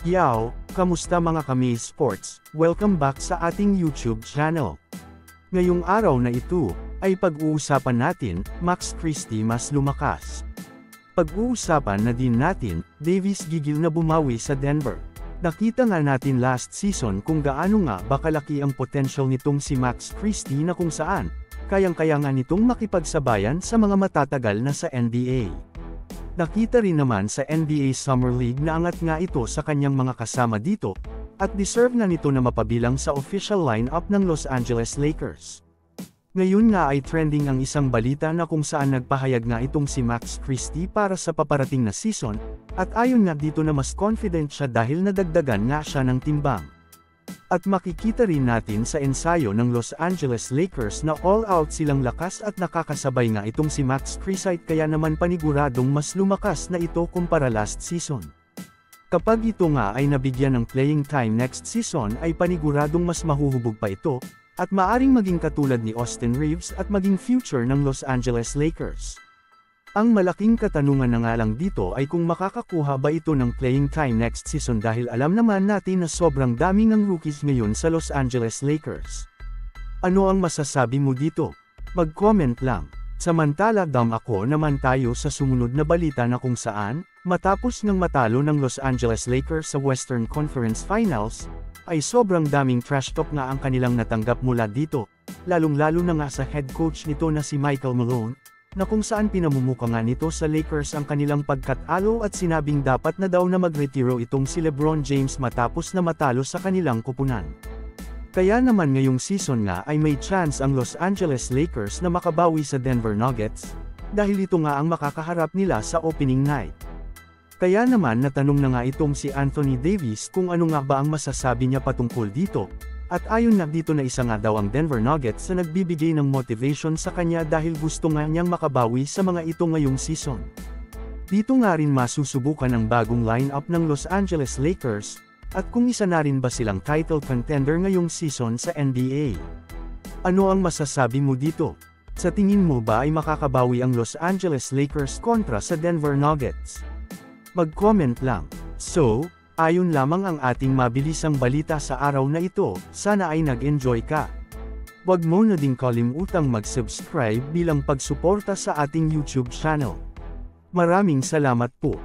Yow, kamusta mga kami sports? Welcome back sa ating YouTube channel. Ngayong araw na ito, ay pag-uusapan natin, Max Christie mas lumakas. Pag-uusapan na din natin, Davis gigil na bumawi sa Denver. Nakita nga natin last season kung gaano nga ba kalaki ang potential nitong si Max Christie na kung saan, kayang-kaya nga nitong makipagsabayan sa mga matatagal na sa NBA. Nakita rin naman sa NBA Summer League na angat nga ito sa kanyang mga kasama dito, at deserve na nito na mapabilang sa official lineup ng Los Angeles Lakers. Ngayon nga ay trending ang isang balita na kung saan nagpahayag nga itong si Max Christie para sa paparating na season, at ayon nga dito na mas confident siya dahil nadagdagan nga siya ng timbang. At makikita rin natin sa ensayo ng Los Angeles Lakers na all-out silang lakas at nakakasabay nga itong si Max Christie kaya naman paniguradong mas lumakas na ito kumpara last season. Kapag ito nga ay nabigyan ng playing time next season ay paniguradong mas mahuhubog pa ito, at maaring maging katulad ni Austin Reeves at maging future ng Los Angeles Lakers. Ang malaking katanungan na nga lang dito ay kung makakakuha ba ito ng playing time next season dahil alam naman natin na sobrang dami ng rookies ngayon sa Los Angeles Lakers. Ano ang masasabi mo dito? Mag-comment lang. Samantala ako naman tayo sa sumunod na balita na kung saan, matapos ng matalo ng Los Angeles Lakers sa Western Conference Finals, ay sobrang daming trash talk nga ang kanilang natanggap mula dito, lalong-lalo na nga sa head coach nito na si Michael Malone, na kung saan pinamumuka nga nito sa Lakers ang kanilang pagkatalo at sinabing dapat na daw na magretiro itong si LeBron James matapos na matalo sa kanilang kupunan. Kaya naman ngayong season nga ay may chance ang Los Angeles Lakers na makabawi sa Denver Nuggets, dahil ito nga ang makakaharap nila sa opening night. Kaya naman natanong na nga itong si Anthony Davis kung ano nga ba ang masasabi niya patungkol dito, at ayon na dito na isa nga daw ang Denver Nuggets na nagbibigay ng motivation sa kanya dahil gusto nga niyang makabawi sa mga ito ngayong season. Dito nga rin masusubukan ang bagong lineup ng Los Angeles Lakers, at kung isa na rin ba silang title contender ngayong season sa NBA. Ano ang masasabi mo dito? Sa tingin mo ba ay makakabawi ang Los Angeles Lakers kontra sa Denver Nuggets? Mag-comment lang. So, ayon lamang ang ating mabilisang balita sa araw na ito, sana ay nag-enjoy ka. Huwag mo na ding kalimutang mag-subscribe bilang pagsuporta sa ating YouTube channel. Maraming salamat po.